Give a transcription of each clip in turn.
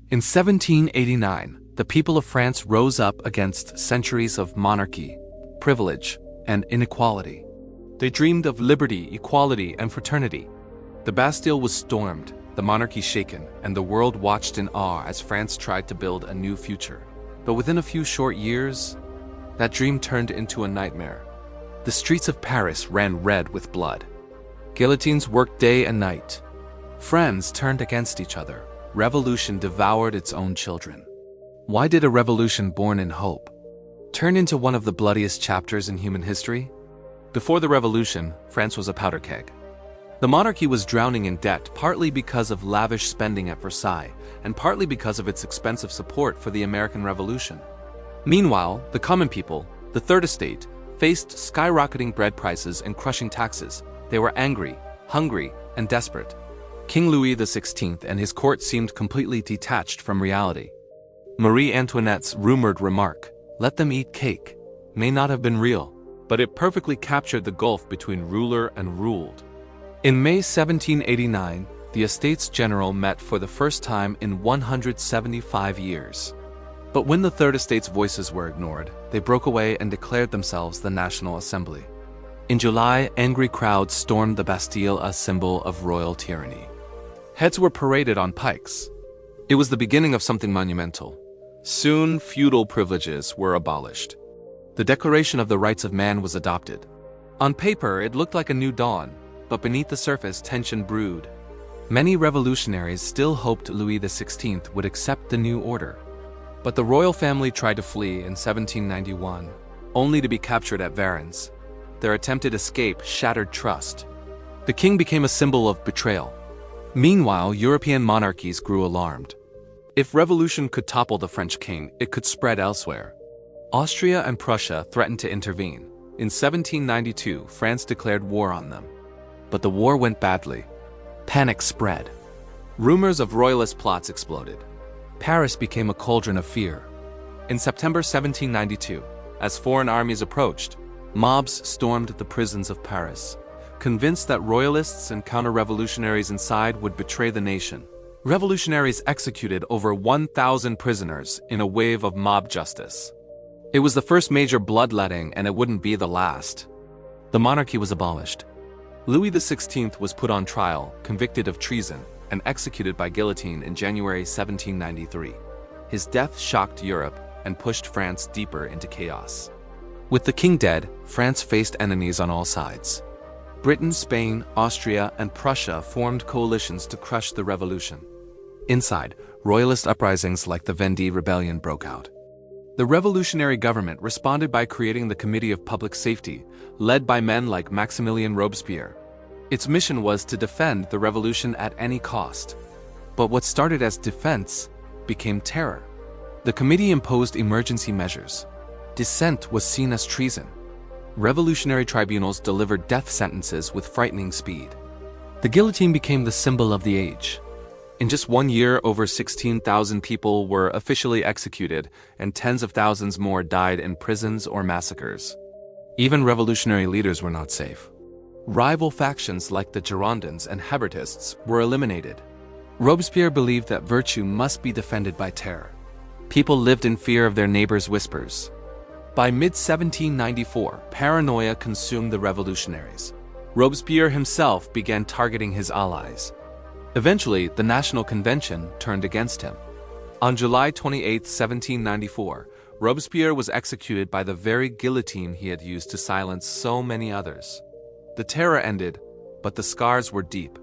In 1789, the people of France rose up against centuries of monarchy, privilege, and inequality. They dreamed of liberty, equality, and fraternity. The Bastille was stormed, the monarchy shaken, and the world watched in awe as France tried to build a new future. But within a few short years, that dream turned into a nightmare. The streets of Paris ran red with blood. Guillotines worked day and night. Friends turned against each other. Revolution devoured its own children. Why did a revolution born in hope turn into one of the bloodiest chapters in human history? Before the revolution, France was a powder keg. The monarchy was drowning in debt, partly because of lavish spending at Versailles, and partly because of its expensive support for the American Revolution. Meanwhile, the common people, the Third Estate, faced skyrocketing bread prices and crushing taxes. They were angry, hungry, and desperate. King Louis XVI and his court seemed completely detached from reality. Marie Antoinette's rumored remark, "Let them eat cake," may not have been real, but it perfectly captured the gulf between ruler and ruled. In May 1789, the Estates General met for the first time in 175 years. But when the Third Estate's voices were ignored, they broke away and declared themselves the National Assembly. In July, angry crowds stormed the Bastille, a symbol of royal tyranny. Heads were paraded on pikes. It was the beginning of something monumental. Soon, feudal privileges were abolished. The Declaration of the Rights of Man was adopted. On paper, it looked like a new dawn, but beneath the surface, tension brewed. Many revolutionaries still hoped Louis XVI would accept the new order. But the royal family tried to flee in 1791, only to be captured at Varennes. Their attempted escape shattered trust. The king became a symbol of betrayal. Meanwhile, European monarchies grew alarmed. If revolution could topple the French king, it could spread elsewhere. Austria and Prussia threatened to intervene. In 1792, France declared war on them. But the war went badly. Panic spread. Rumors of royalist plots exploded. Paris became a cauldron of fear. In September 1792, as foreign armies approached, mobs stormed the prisons of Paris, convinced that royalists and counter-revolutionaries inside would betray the nation. Revolutionaries executed over 1,000 prisoners in a wave of mob justice. It was the first major bloodletting, and it wouldn't be the last. The monarchy was abolished. Louis XVI was put on trial, convicted of treason, and executed by guillotine in January 1793. His death shocked Europe and pushed France deeper into chaos. With the king dead, France faced enemies on all sides. Britain, Spain, Austria, and Prussia formed coalitions to crush the revolution. Inside, royalist uprisings like the Vendée Rebellion broke out. The revolutionary government responded by creating the Committee of Public Safety, led by men like Maximilien Robespierre. Its mission was to defend the revolution at any cost. But what started as defense became terror. The committee imposed emergency measures. Dissent was seen as treason. Revolutionary tribunals delivered death sentences with frightening speed. The guillotine became the symbol of the age. In just 1 year, over 16,000 people were officially executed, and tens of thousands more died in prisons or massacres. Even revolutionary leaders were not safe. Rival factions like the Girondins and Hébertists were eliminated. Robespierre believed that virtue must be defended by terror. People lived in fear of their neighbors' whispers. By mid-1794, paranoia consumed the revolutionaries. Robespierre himself began targeting his allies. Eventually, the National Convention turned against him. On July 28, 1794, Robespierre was executed by the very guillotine he had used to silence so many others. The terror ended, but the scars were deep.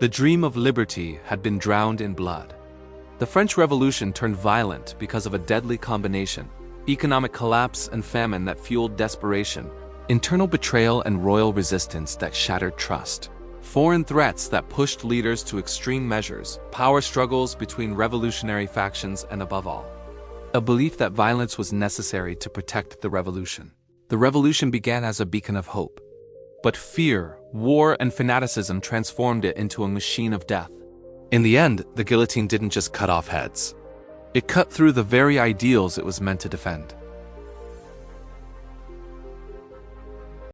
The dream of liberty had been drowned in blood. The French Revolution turned violent because of a deadly combination: economic collapse and famine that fueled desperation, internal betrayal and royal resistance that shattered trust, foreign threats that pushed leaders to extreme measures, power struggles between revolutionary factions, and above all, a belief that violence was necessary to protect the revolution. The revolution began as a beacon of hope. But fear, war, and fanaticism transformed it into a machine of death. In the end, the guillotine didn't just cut off heads. It cut through the very ideals it was meant to defend.